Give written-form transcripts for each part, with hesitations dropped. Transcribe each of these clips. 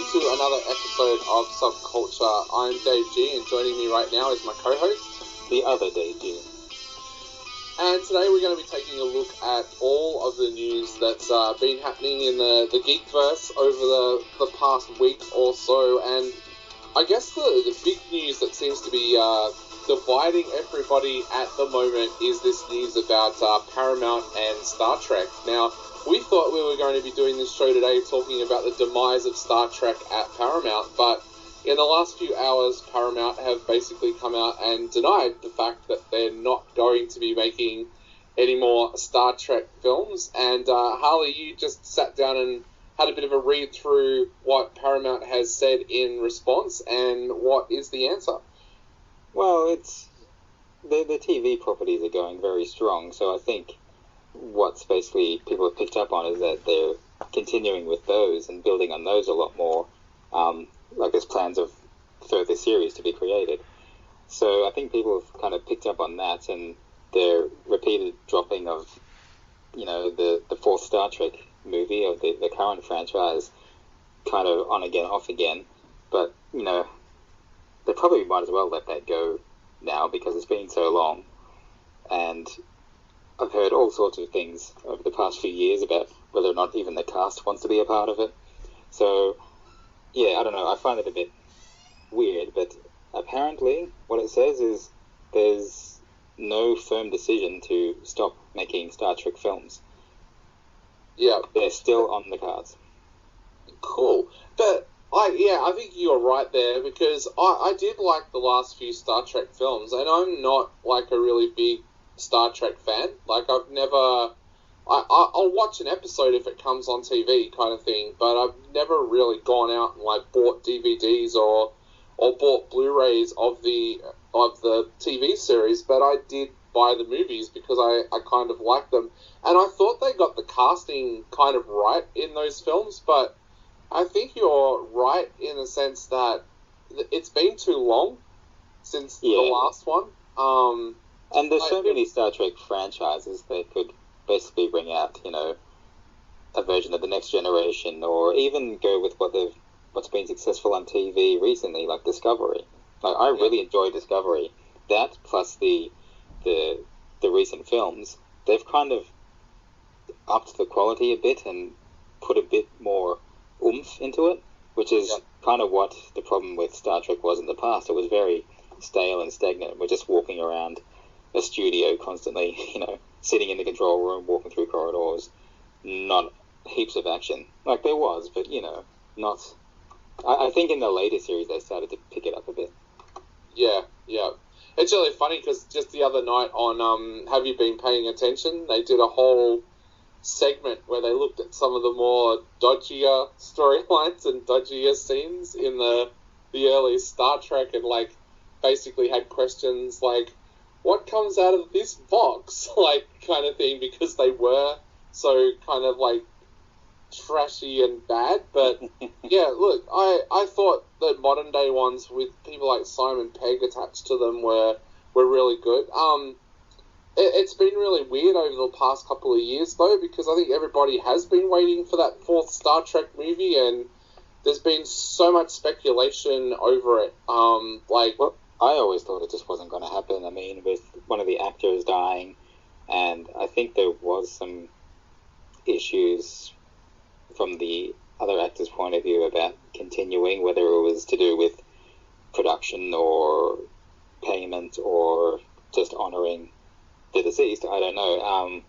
to another episode of Subculture. I'm Dave G, and joining me right now is my co-host, the other Dave G. And today we're going to be taking a look at all of the news that's been happening in the Geekverse over the past week or so. And I guess the big news that seems to be dividing everybody at the moment is this news about Paramount and Star Trek. Now, we thought we were going to be doing this show today talking about the demise of Star Trek at Paramount, but in the last few hours, Paramount have basically come out and denied the fact that they're not going to be making any more Star Trek films. And Harley, you just sat down and had a bit of a read through what Paramount has said in response, and what is the answer? Well, it's the TV properties are going very strong, so I think what's basically people have picked up on is that they're continuing with those and building on those a lot more. Like there's plans of further series to be created. So I think people have kind of picked up on that, and their repeated dropping of, the fourth Star Trek movie of the current franchise, kind of on again, off again. But, they probably might as well let that go now because it's been so long. And I've heard all sorts of things over the past few years about whether or not even the cast wants to be a part of it. So, yeah, I don't know. I find it a bit weird, but apparently what it says is there's no firm decision to stop making Star Trek films. Yeah. They're still on the cards. Cool. But, I think you're right there, because I did like the last few Star Trek films, and I'm not, like, a really big Star Trek fan. Like, I've never... I'll watch an episode if it comes on TV, kind of thing, but I've never really gone out and, like, bought DVDs or bought Blu-rays of the TV series, but I did buy the movies because I kind of liked them. And I thought they got the casting kind of right in those films, but I think you're right in the sense that it's been too long since the last one. And there's so many Star Trek franchises they could basically bring out, a version of the Next Generation, or even go with what's been successful on TV recently, like Discovery. Like, I really enjoy Discovery. That plus the recent films, they've kind of upped the quality a bit and put a bit more oomph into it, which is kind of what the problem with Star Trek was in the past. It was very stale and stagnant. We're just walking around a studio constantly, sitting in the control room, walking through corridors, not heaps of action. Like, there was, but, not... I think in the later series they started to pick it up a bit. Yeah. It's really funny because just the other night on Have You Been Paying Attention, they did a whole segment where they looked at some of the more dodgier storylines and dodgier scenes in the early Star Trek, and, like, basically had questions like, what comes out of this box? Like, kind of thing, because they were so kind of, like, trashy and bad. But, yeah, look, I thought the modern day ones with people like Simon Pegg attached to them were really good. It's been really weird over the past couple of years, though, because I think everybody has been waiting for that fourth Star Trek movie, and there's been so much speculation over it. Well, I always thought it just wasn't going to happen. I mean, with one of the actors dying, and I think there was some issues from the other actor's point of view about continuing, whether it was to do with production or payment or just honouring the deceased, I don't know.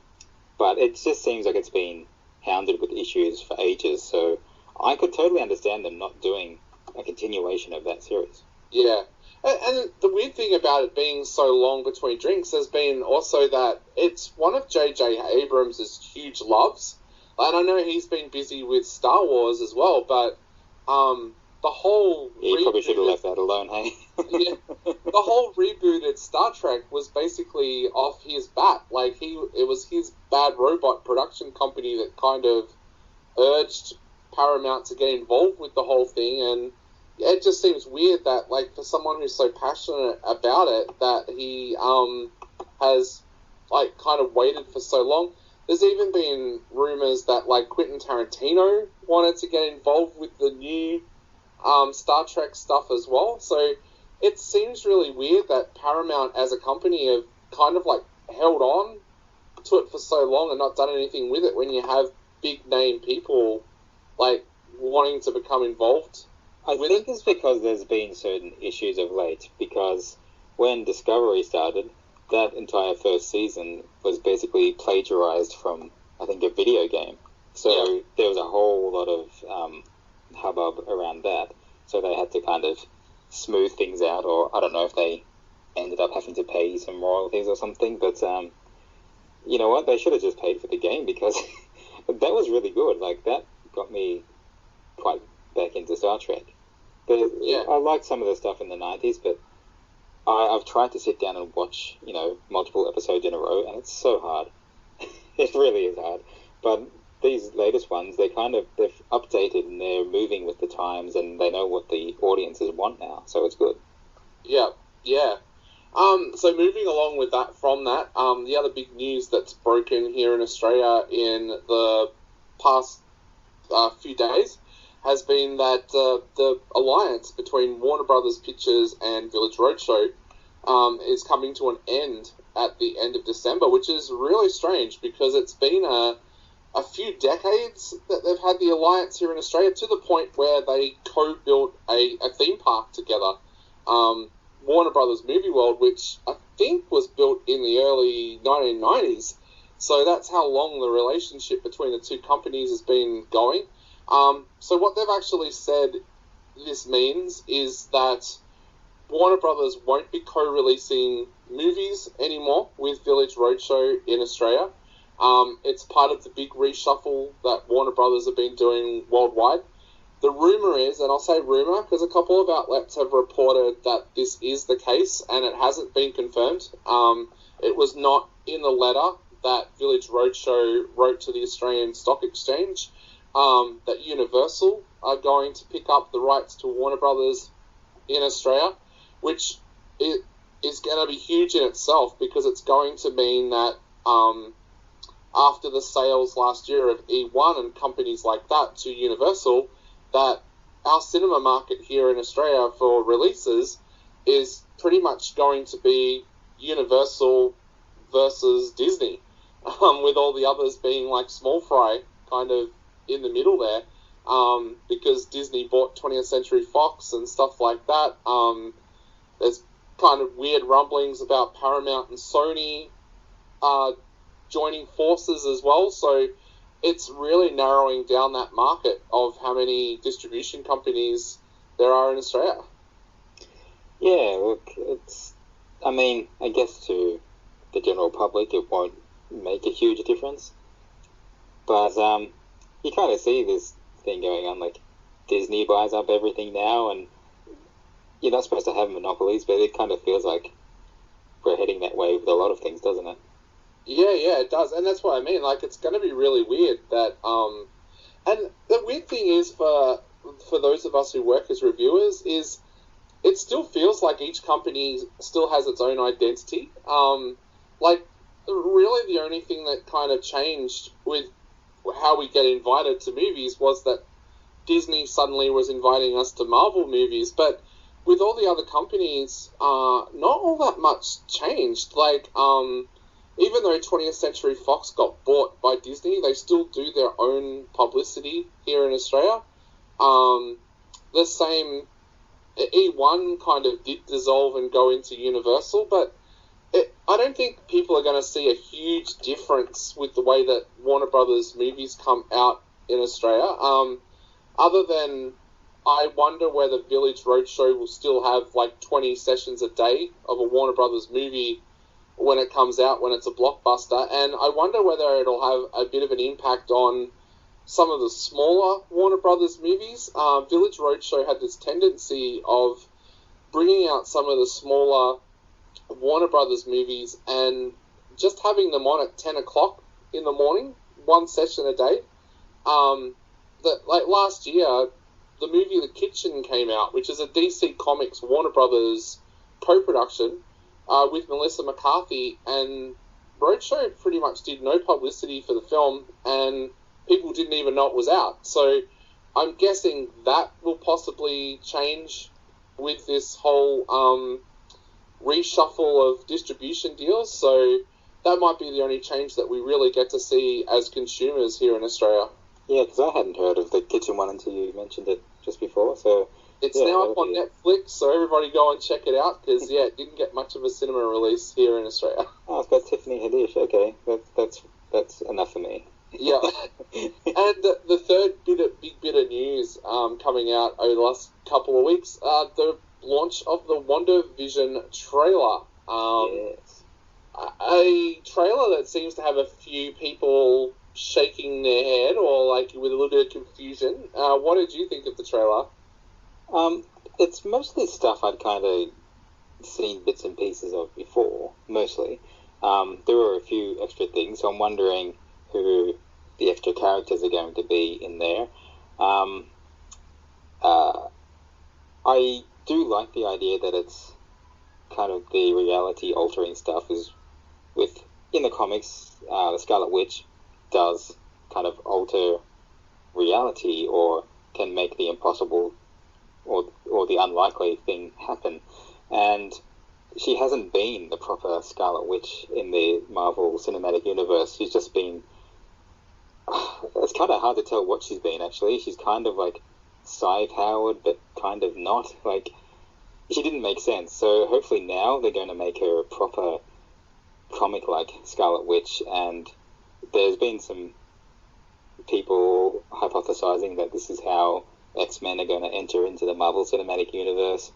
But it just seems like it's been hounded with issues for ages, so I could totally understand them not doing a continuation of that series. Yeah. And the weird thing about it being so long between drinks has been also that it's one of J.J. Abrams' huge loves. And I know he's been busy with Star Wars as well, but the whole... He probably should have left that alone, hey? Yeah, the whole rebooted Star Trek was basically off his bat. Like, it was his Bad Robot production company that kind of urged Paramount to get involved with the whole thing, and it just seems weird that, like, for someone who's so passionate about it, that he has, like, kind of waited for so long. There's even been rumours that, like, Quentin Tarantino wanted to get involved with the new Star Trek stuff as well. So it seems really weird that Paramount as a company have kind of like held on to it for so long and not done anything with it when you have big name people like wanting to become involved. I think it's because there's been certain issues of late, because when Discovery started, that entire first season was basically plagiarized from, I think, a video game. So there was a whole lot of hubbub around that. So they had to kind of smooth things out, or I don't know if they ended up having to pay some royalties or something, but you know what? They should have just paid for the game, because that was really good. Like, that got me quite back into Star Trek. But I liked some of the stuff in the 90s, but I've tried to sit down and watch, multiple episodes in a row, and it's so hard. It really is hard. But these latest ones, they've updated and they're moving with the times, and they know what the audiences want now, so it's good. Yeah. So moving along with that, the other big news that's broken here in Australia in the past few days has been that the alliance between Warner Brothers Pictures and Village Roadshow is coming to an end at the end of December, which is really strange because it's been a few decades that they've had the alliance here in Australia, to the point where they co-built a theme park together, Warner Brothers Movie World, which I think was built in the early 1990s. So that's how long the relationship between the two companies has been going. So what they've actually said this means is that Warner Brothers won't be co-releasing movies anymore with Village Roadshow in Australia. It's part of the big reshuffle that Warner Brothers have been doing worldwide. The rumour is, and I'll say rumour because a couple of outlets have reported that this is the case, and it hasn't been confirmed. It was not in the letter that Village Roadshow wrote to the Australian Stock Exchange, that Universal are going to pick up the rights to Warner Brothers in Australia, which is going to be huge in itself, because it's going to mean that after the sales last year of E1 and companies like that to Universal, that our cinema market here in Australia for releases is pretty much going to be Universal versus Disney, with all the others being like small fry kind of in the middle there, because Disney bought 20th Century Fox and stuff like that. There's kind of weird rumblings about Paramount and Sony joining forces as well, so it's really narrowing down that market of how many distribution companies there are in Australia. Yeah, look, I guess to the general public it won't make a huge difference, but you kind of see this thing going on, like Disney buys up everything now, and you're not supposed to have monopolies, but it kind of feels like we're heading that way with a lot of things, doesn't it? Yeah, it does, and that's what I mean. Like, it's going to be really weird that, and the weird thing is for those of us who work as reviewers is it still feels like each company still has its own identity. Like, really the only thing that kind of changed with how we get invited to movies was that Disney suddenly was inviting us to Marvel movies, but with all the other companies, not all that much changed. Like, even though 20th Century Fox got bought by Disney, they still do their own publicity here in Australia. The same, E1 kind of did dissolve and go into Universal, but I don't think people are going to see a huge difference with the way that Warner Brothers movies come out in Australia. Other than, I wonder whether Village Roadshow will still have like 20 sessions a day of a Warner Brothers movie when it comes out, when it's a blockbuster, and I wonder whether it'll have a bit of an impact on some of the smaller Warner Brothers movies. Village Roadshow had this tendency of bringing out some of the smaller Warner Brothers movies and just having them on at 10 o'clock in the morning, one session a day. Like last year, the movie The Kitchen came out, which is a DC Comics Warner Brothers co-production, with Melissa McCarthy, and Roadshow pretty much did no publicity for the film, and people didn't even know it was out. So I'm guessing that will possibly change with this whole reshuffle of distribution deals. So that might be the only change that we really get to see as consumers here in Australia. Yeah, because I hadn't heard of the kitchen one until you mentioned it just before. So it's now up on Netflix, so everybody go and check it out, because it didn't get much of a cinema release here in Australia. Oh, it's got Tiffany Haddish. Okay, that's enough for me. Yeah. And the third big bit of news coming out over the last couple of weeks, the launch of the WandaVision trailer. Yes. A trailer that seems to have a few people shaking their head or like with a little bit of confusion. What did you think of the trailer? It's mostly stuff I'd kind of seen bits and pieces of before, mostly. There were a few extra things, so I'm wondering who the extra characters are going to be in there. I do like the idea that it's kind of the reality-altering stuff is in the comics, the Scarlet Witch does kind of alter reality or can make the impossible or the unlikely thing happen. And she hasn't been the proper Scarlet Witch in the Marvel Cinematic Universe. She's just been... It's kind of hard to tell what she's been, actually. She's kind of like psi-powered, but kind of not. Like, she didn't make sense. So hopefully now they're going to make her a proper comic-like Scarlet Witch, and there's been some people hypothesizing that this is how X-Men are going to enter into the Marvel Cinematic Universe.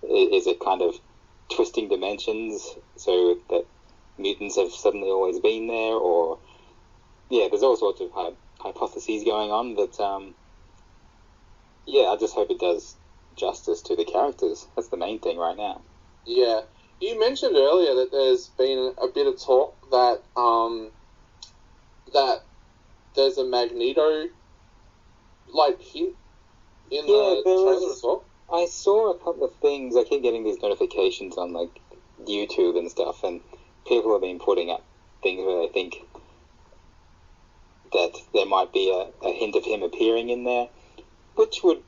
Is it kind of twisting dimensions so that mutants have suddenly always been there, or... Yeah, there's all sorts of hypotheses going on, but I just hope it does justice to the characters. That's the main thing right now. Yeah. You mentioned earlier that there's been a bit of talk that that there's a Magneto like hint in the trailer as well. I saw a couple of things. I keep getting these notifications on like YouTube and stuff, and people have been putting up things where they think that there might be a hint of him appearing in there, which would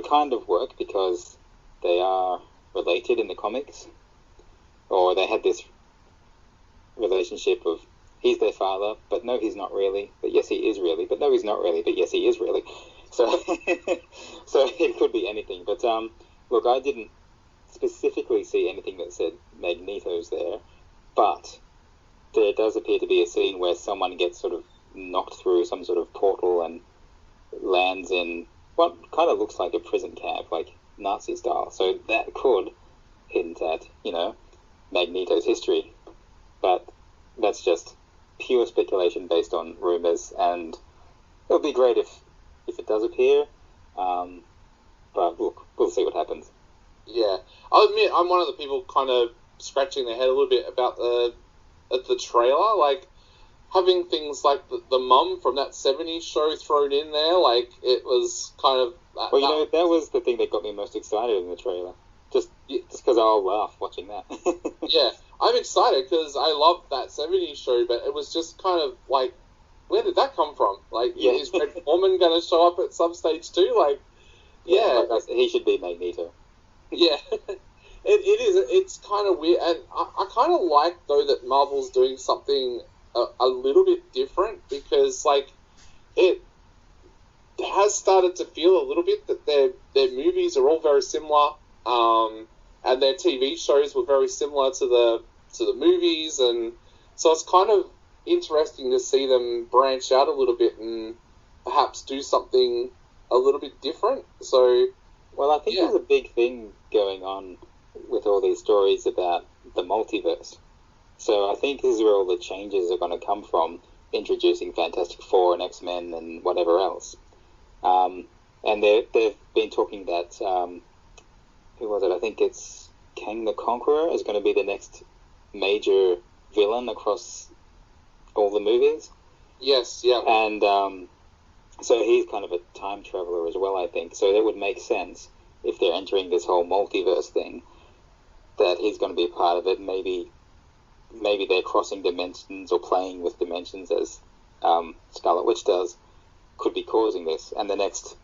kind of work because they are related in the comics, or they had this relationship of he's their father, but no, he's not really, but yes, he is really, but no, he's not really, but yes, he is really. So, so it could be anything. But look, I didn't specifically see anything that said Magneto's there, but there does appear to be a scene where someone gets sort of knocked through some sort of portal and lands in what kind of looks like a prison camp, like Nazi style. So that could hint at, Magneto's history. But that's just pure speculation based on rumors, and it would be great if it does appear. But look, we'll see what happens. Yeah. I'll admit, I'm one of the people kind of scratching their head a little bit about the trailer, like, having things like the mum from that 70s show thrown in there, like, it was kind of... Well, that was the thing that got me most excited in the trailer. Just because I'll laugh watching that. Yeah, I'm excited because I love that 70s show, but it was just kind of like, where did that come from? Like, is Red Foreman going to show up at some stage too? Like, yeah. He should be Magneto. Yeah. It is. It's kind of weird, and I kind of like, though, that Marvel's doing something a little bit different, because, like, it has started to feel a little bit that their movies are all very similar, and their TV shows were very similar to the movies, and so it's kind of interesting to see them branch out a little bit and perhaps do something a little bit different. So, well, I think there's a big thing going on with all these stories about the multiverse. So I think this is where all the changes are going to come from, introducing Fantastic Four and X-Men and whatever else. And they've been talking that, who was it? I think it's Kang the Conqueror is going to be the next major villain across all the movies. Yes, yeah. And so he's kind of a time traveler as well, I think. So that would make sense if they're entering this whole multiverse thing, that he's going to be a part of it. Maybe they're crossing dimensions or playing with dimensions as Scarlet Witch does, could be causing this. And the next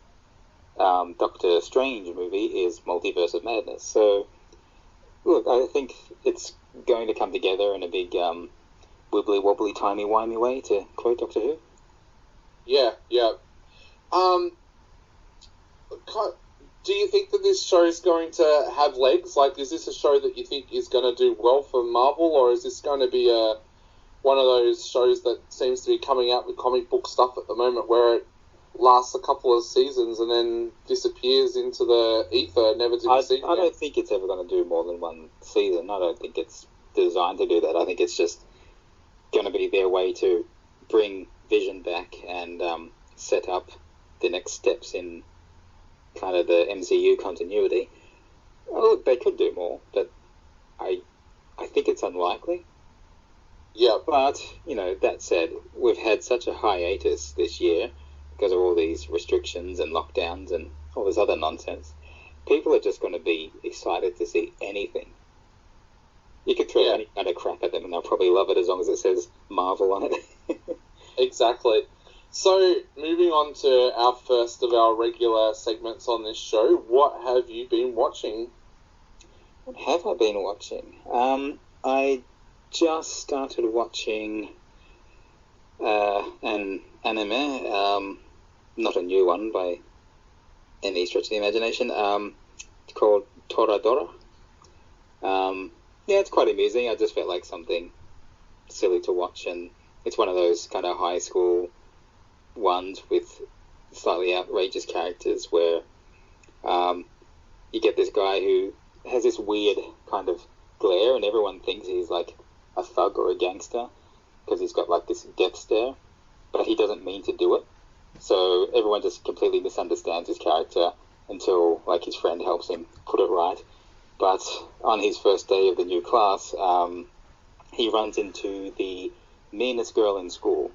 Doctor Strange movie is Multiverse of Madness. So, look, I think it's going to come together in a big wibbly wobbly timey wimey way, to quote Doctor Who. Yeah. Do you think that this show is going to have legs? Like, is this a show that you think is going to do well for Marvel, or is this going to be one of those shows that seems to be coming out with comic book stuff at the moment, where it lasts a couple of seasons and then disappears into the ether, never to be seen again? I don't think it's ever going to do more than one season. I don't think it's designed to do that. I think it's just going to be their way to bring Vision back and set up the next steps in kind of the MCU continuity. Oh, look, they could do more, but I think it's unlikely. Yeah. But, that said, we've had such a hiatus this year because of all these restrictions and lockdowns and all this other nonsense. People are just going to be excited to see anything. You could throw any kind of crap at them and they'll probably love it as long as it says Marvel on it. Exactly. So, moving on to our first of our regular segments on this show, what have you been watching? What have I been watching? I just started watching an anime, not a new one by any stretch of the imagination. It's called Toradora. It's quite amusing. I just felt like something silly to watch, and it's one of those kind of high school ones with slightly outrageous characters where you get this guy who has this weird kind of glare, and everyone thinks he's like a thug or a gangster because he's got like this death stare, but he doesn't mean to do it. So everyone just completely misunderstands his character until like his friend helps him put it right. But on his first day of the new class, he runs into the meanest girl in school,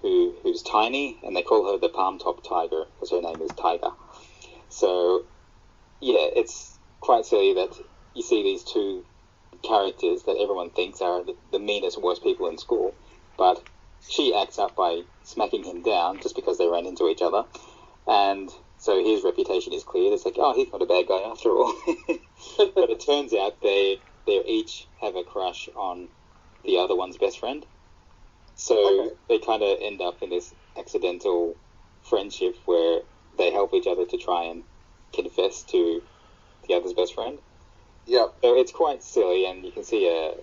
who's tiny, and they call her the Palm Top Tiger because her name is Tiger. So, it's quite silly that you see these two characters that everyone thinks are the meanest, worst people in school, but she acts up by smacking him down just because they ran into each other, and so his reputation is cleared. It's like, oh, he's not a bad guy after all. But it turns out they each have a crush on the other one's best friend. So they kind of end up in this accidental friendship where they help each other to try and confess to the other's best friend. Yeah. So it's quite silly, and you can see a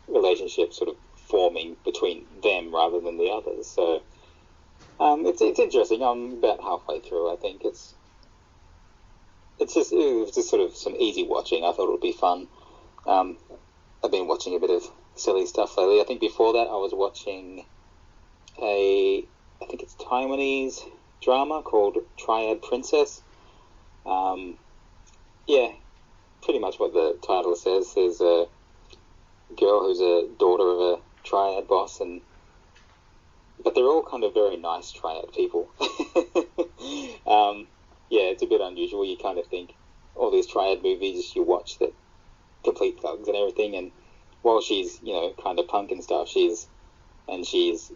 relationship sort of forming between them rather than the others. So it's interesting. I'm about halfway through. I think it was just sort of some easy watching. I thought it would be fun. I've been watching a bit of silly stuff lately. I think before that I was watching I think it's Taiwanese drama called Triad Princess. Pretty much what the title says. There's a girl who's a daughter of a triad boss, but they're all kind of very nice triad people. It's a bit unusual. You kind of think all these triad movies you watch that complete thugs and everything, and while she's kind of punk and stuff, she's a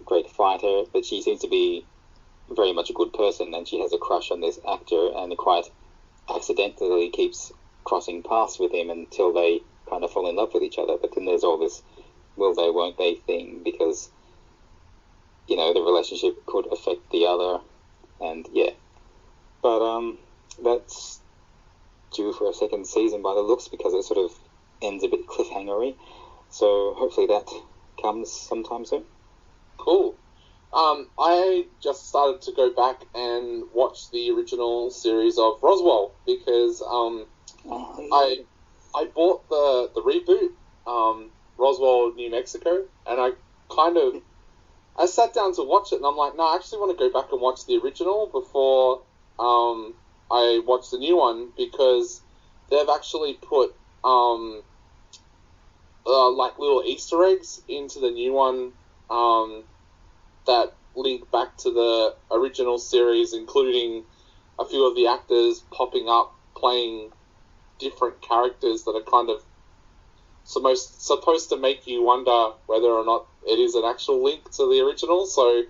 great fighter, but she seems to be very much a good person, and she has a crush on this actor and quite accidentally keeps crossing paths with him until they kind of fall in love with each other. But then there's all this will they won't they thing because the relationship could affect the other, and but that's due for a second season by the looks because it sort of ends a bit cliffhangery, so hopefully that comes sometime soon. Cool. I just started to go back and watch the original series of Roswell because I bought the reboot, Roswell, New Mexico, and I sat down to watch it, and I'm like, no, I actually want to go back and watch the original before I watch the new one, because they've actually put like little Easter eggs into the new one that link back to the original series, including a few of the actors popping up playing different characters that are kind of supposed to make you wonder whether or not it is an actual link to the original. So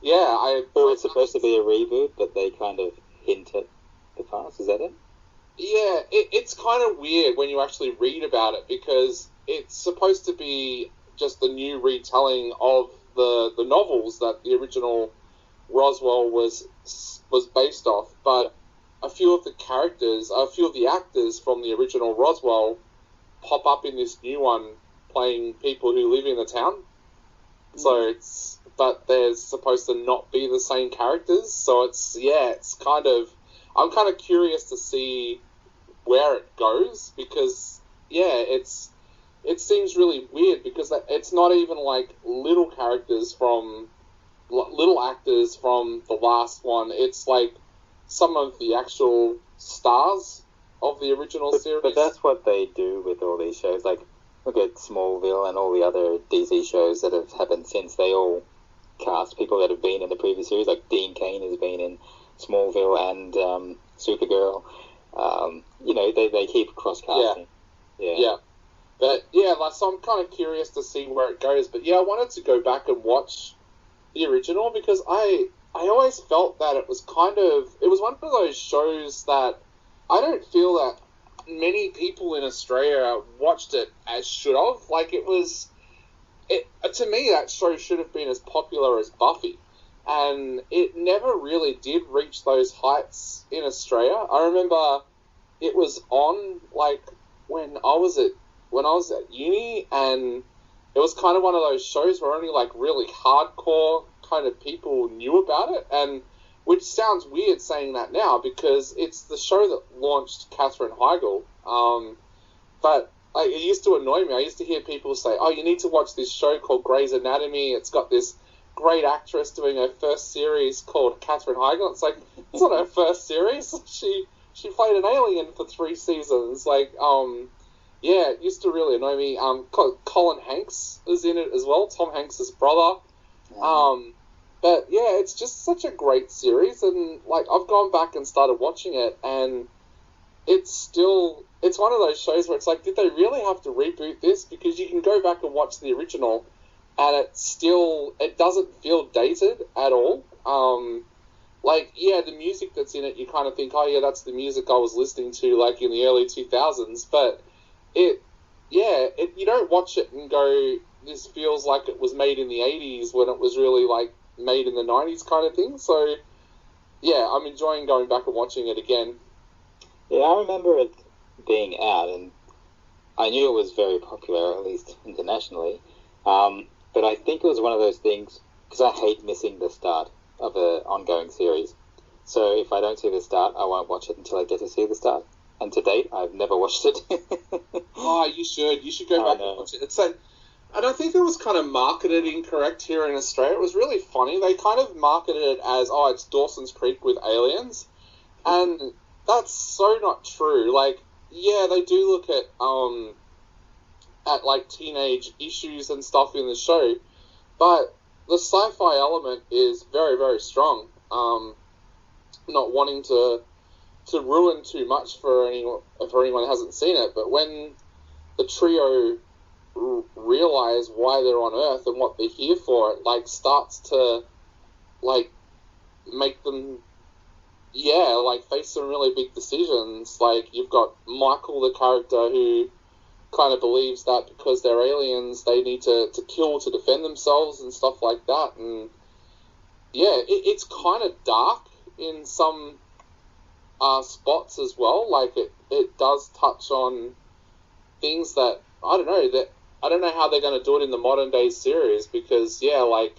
it's supposed to be a reboot, but they kind of hint at the past. Is that it? Yeah, it's kind of weird when you actually read about it, because it's supposed to be just a new retelling of the novels that the original Roswell was based off, but a few of the actors from the original Roswell pop up in this new one playing people who live in the town. So but they're supposed to not be the same characters, so I'm kind of curious to see where it goes, because it seems really weird, because it's not even like little actors from the last one. It's like some of the actual stars of the original series. But that's what they do with all these shows. Like, look at Smallville and all the other DC shows that have happened since. They all cast people that have been in the previous series. Like Dean Cain has been in Smallville and Supergirl. They keep cross-casting. Yeah. But, so I'm kind of curious to see where it goes. But, I wanted to go back and watch the original, because I always felt that it was one of those shows that I don't feel that many people in Australia watched it as should have. Like, to me, that show should have been as popular as Buffy. And it never really did reach those heights in Australia. I remember it was on, like, when I was at uni, and it was kind of one of those shows where only, like, really hardcore kind of people knew about it, and which sounds weird saying that now, because it's the show that launched Katherine Heigl. But like, it used to annoy me. I used to hear people say, "Oh, you need to watch this show called Grey's Anatomy. It's got this great actress doing her first series called Katherine Heigl." It's like, it's not her first series. She played an alien for 3 seasons. Like, it used to really annoy me. Colin Hanks is in it as well, Tom Hanks' brother. But it's just such a great series, and like, I've gone back and started watching it, and it's one of those shows where it's like, did they really have to reboot this? Because you can go back and watch the original, and it doesn't feel dated at all. The music that's in it, you kind of think, oh yeah, that's the music I was listening to like in the early 2000s, but you don't watch it and go, this feels like it was made in the 80s when it was really like made in the 90s kind of thing. So I'm enjoying going back and watching it again. Yeah, I remember it being out, and I knew it was very popular, at least internationally. But I think it was one of those things, because I hate missing the start of an ongoing series. So if I don't see the start, I won't watch it until I get to see the start. And to date, I've never watched it. Oh, you should. You should go back and watch it. And I think it was kind of marketed incorrect here in Australia. It was really funny. They kind of marketed it as, it's Dawson's Creek with aliens. And that's so not true. Like, they do look at like teenage issues and stuff in the show, but the sci-fi element is very, very strong. Not wanting to ruin too much for anyone who hasn't seen it, but when the trio realize why they're on Earth and what they're here for, it like starts to like make them face some really big decisions. Like, you've got Michael, the character, who kind of believes that because they're aliens they need to kill to defend themselves and stuff like that. And it's kind of dark in some spots as well. Like, it does touch on things that I don't know how they're going to do it in the modern day series, because I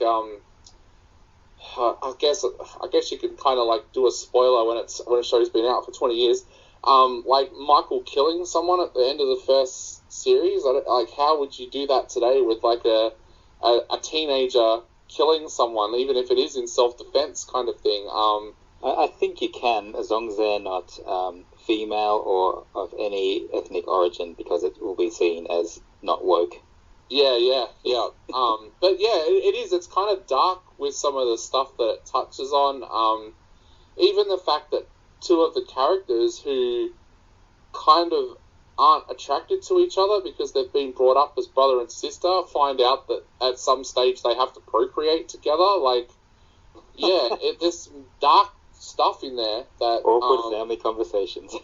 guess you can kind of like do a spoiler when a show's been out for 20 years. Like Michael killing someone at the end of the first series. How would you do that today with like a teenager killing someone, even if it is in self-defense kind of thing? I think you can, as long as they're not female or of any ethnic origin, because it will be seen as not woke. Yeah. But it is. It's kind of dark with some of the stuff that it touches on. Even the fact that 2 of the characters who kind of aren't attracted to each other because they've been brought up as brother and sister find out that at some stage they have to procreate together. Like, there's some dark stuff in there that awkward family conversations.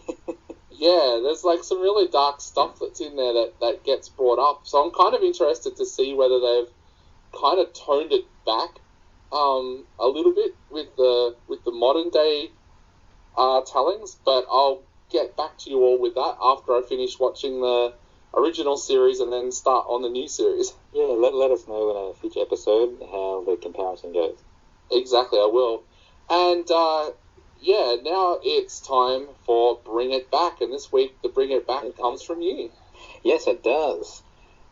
Yeah, there's like some really dark stuff that's in there that gets brought up. So I'm kind of interested to see whether they've kind of toned it back a little bit with the modern day tellings. But I'll get back to you all with that after I finish watching the original series and then start on the new series. Yeah, let us know in a future episode how the comparison goes. Exactly, I will. And yeah, now it's time for Bring It Back, and this week the Bring It Back comes from you. Yes, it does.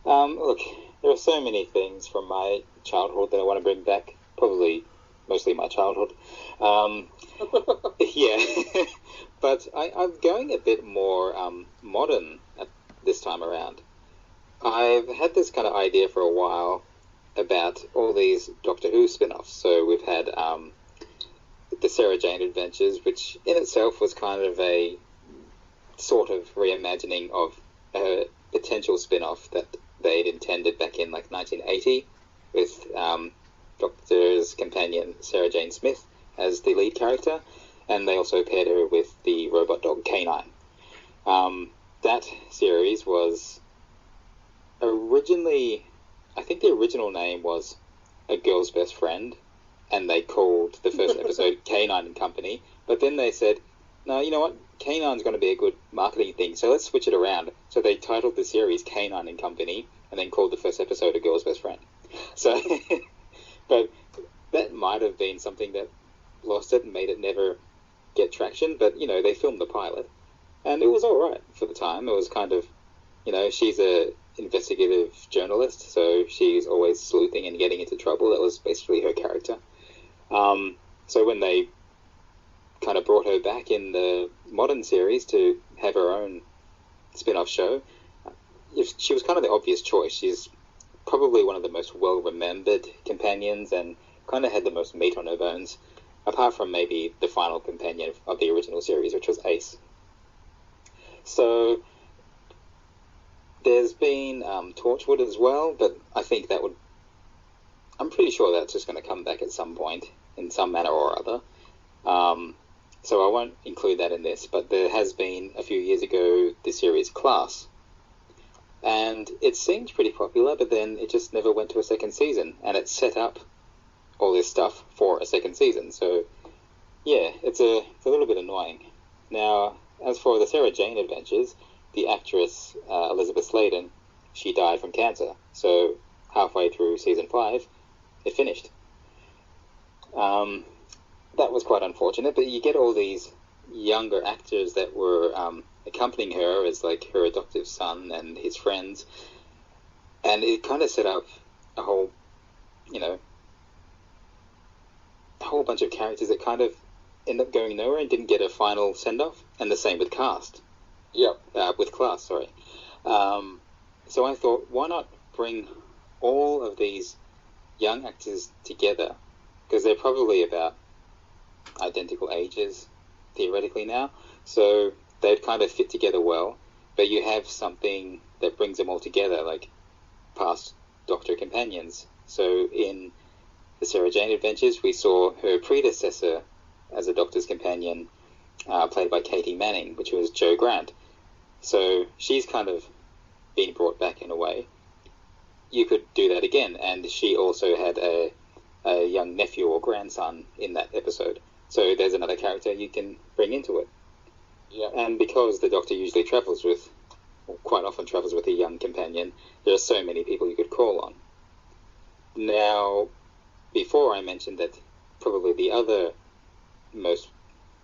Look, there are so many things from my childhood that I want to bring back, probably mostly my childhood. Yeah, but I'm going a bit more modern at this time around. I've had this kind of idea for a while about all these Doctor Who spin-offs. So we've had the Sarah Jane Adventures, which in itself was kind of a sort of reimagining of a potential spin-off that they'd intended back in like 1980 with Doctor's companion Sarah Jane Smith as the lead character, and they also paired her with the robot dog K9. That series was originally, I think the original name was A Girl's Best Friend, and they called the first episode K9 and Company, but then they said, no, you know what, K9's going to be a good marketing thing, so let's switch it around. So they titled the series K9 and Company, and then called the first episode A Girl's Best Friend. So, but that might have been something that lost it and made it never get traction, but, you know, they filmed the pilot, and it was alright for the time. It was kind of, you know, she's a investigative journalist, so she's always sleuthing and getting into trouble. That was basically her character. So when they kind of brought her back in the modern series to have her own spin-off show, she was kind of the obvious choice. She's probably one of the most well-remembered companions and kind of had the most meat on her bones, apart from maybe the final companion of the original series, which was Ace. So there's been Torchwood as well, but I think I'm pretty sure that's just going to come back at some point in some manner or other. So I won't include that in this, but there has been a few years ago the series Class, and it seemed pretty popular, but then it just never went to a second season, and it set up all this stuff for a second season. So yeah, it's a little bit annoying. Now, as for the Sarah Jane Adventures, the actress Elizabeth Sladen, she died from cancer. So halfway through season 5, it finished. That was quite unfortunate, but you get all these younger actors that were accompanying her as like her adoptive son and his friends, and it kind of set up a whole, you know, a whole bunch of characters that kind of ended up going nowhere and didn't get a final send-off, and the same with Cast. Yep. With Class, sorry. So I thought, why not bring all of these young actors together, because they're probably about identical ages, theoretically now, so they'd kind of fit together well, but you have something that brings them all together, like past Doctor companions. So in the Sarah Jane Adventures, we saw her predecessor as a Doctor's companion, played by Katie Manning, which was Jo Grant. So she's kind of been brought back in a way. You could do that again, and she also had a young nephew or grandson in that episode. So there's another character you can bring into it. Yeah. And because the Doctor usually quite often travels with a young companion, there are so many people you could call on. Now, before I mentioned that probably the other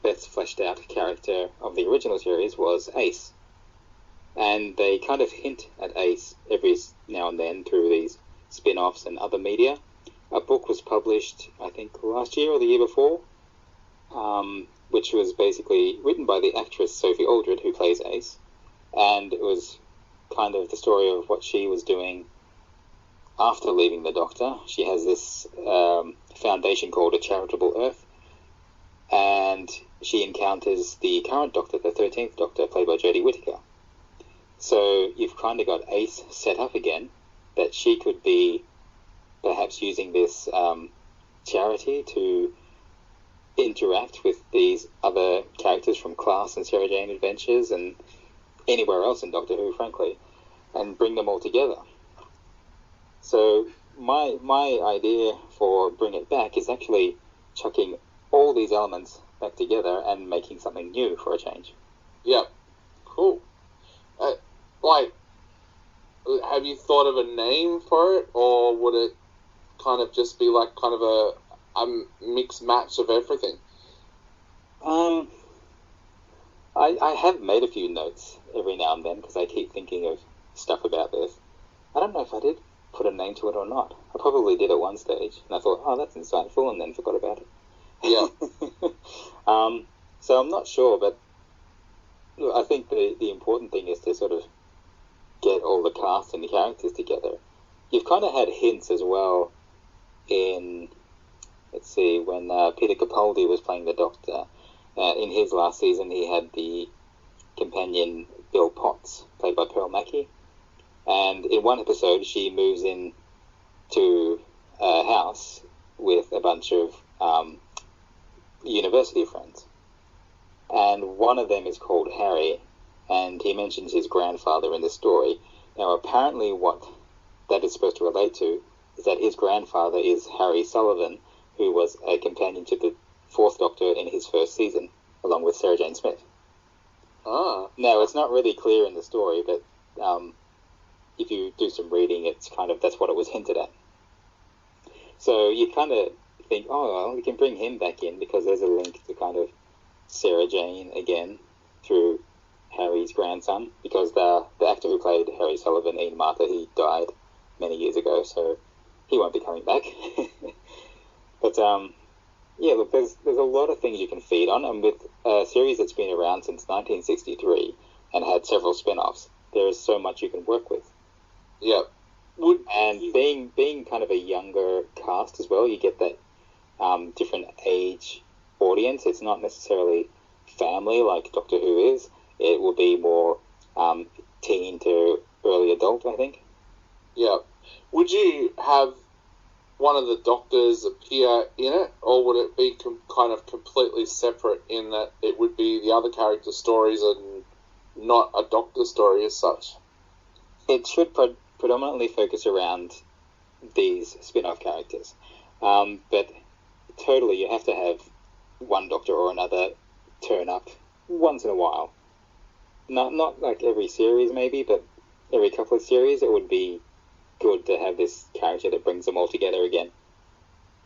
best fleshed out character of the original series was Ace. And they kind of hint at Ace every now and then through these spin-offs and other media. A book was published, I think, last year or the year before, which was basically written by the actress Sophie Aldred, who plays Ace. And it was kind of the story of what she was doing after leaving the Doctor. She has this foundation called A Charitable Earth, and she encounters the current Doctor, the 13th Doctor, played by Jodie Whittaker. So you've kind of got Ace set up again, that she could be perhaps using this charity to interact with these other characters from Class and Sarah Jane Adventures and anywhere else in Doctor Who, frankly, and bring them all together. So my idea for Bring It Back is actually chucking all these elements back together and making something new for a change. Yeah, cool. Have you thought of a name for it, or would it kind of just be like kind of a mixed match of everything? I have made a few notes every now and then because I keep thinking of stuff about this. I don't know if I did put a name to it or not. I probably did at one stage, and I thought, oh, that's insightful, and then forgot about it. Yeah. So I'm not sure, but look, I think the important thing is to sort of get all the cast and the characters together. You've kind of had hints as well in, let's see, when Peter Capaldi was playing the Doctor. In his last season, he had the companion Bill Potts, played by Pearl Mackie. And in one episode, she moves in to a house with a bunch of university friends. And one of them is called Harry, and he mentions his grandfather in the story. Now, apparently what that is supposed to relate to is that his grandfather is Harry Sullivan, who was a companion to the Fourth Doctor in his first season, along with Sarah Jane Smith. Ah. Now, it's not really clear in the story, but if you do some reading, it's kind of, that's what it was hinted at. So you kind of think, oh, well, we can bring him back in because there's a link to kind of Sarah Jane again through Harry's grandson, because the actor who played Harry Sullivan, Ian Martha, he died many years ago, so he won't be coming back. But yeah, look, there's a lot of things you can feed on, and with a series that's been around since 1963 and had several spin-offs, there is so much you can work with. Yeah. Being kind of a younger cast as well, you get that different age audience. It's not necessarily family like Doctor Who is. It will be more teen to early adult, I think. Yeah. Would you have one of the Doctors appear in it, or would it be kind of completely separate in that it would be the other character stories and not a Doctor story as such? It should predominantly focus around these spin-off characters. But totally, you have to have one Doctor or another turn up once in a while. Not like every series maybe, but every couple of series it would be good to have this character that brings them all together again.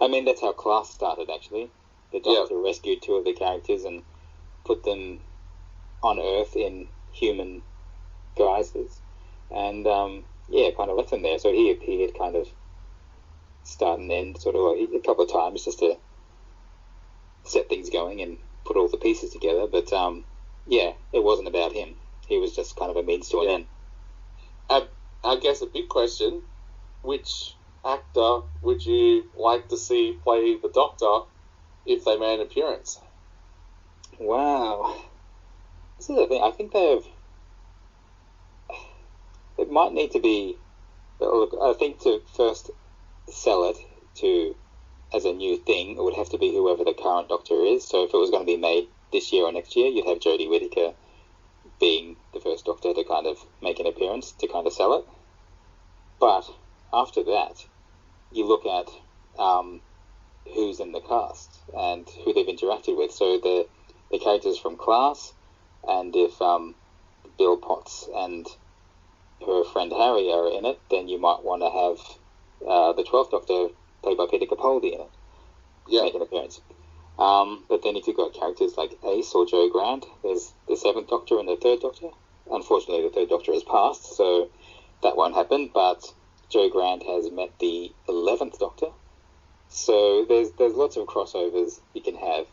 I mean, that's how Class started, actually. The Doctor rescued two of the characters and put them on Earth in human guises. And, kind of left them there. So he appeared kind of start and end sort of like a couple of times just to set things going and put all the pieces together. But, it wasn't about him. He was just kind of a means to an end. I guess a big question, which actor would you like to see play the Doctor if they made an appearance? Wow. This is the thing. I think it might need to be, look, I think to first sell it as a new thing, it would have to be whoever the current Doctor is. So if it was going to be made this year or next year, you'd have Jodie Whittaker being the first Doctor to kind of make an appearance to kind of sell it. But after that, you look at who's in the cast and who they've interacted with. So the characters from Class, and if Bill Potts and her friend Harry are in it, then you might want to have the 12th Doctor, played by Peter Capaldi, in it, make an appearance. But then if you've got characters like Ace or Joe Grant, there's the 7th Doctor and the 3rd Doctor. Unfortunately, the 3rd Doctor has passed, so that won't happen, but Joe Grant has met the 11th Doctor. So there's lots of crossovers you can have.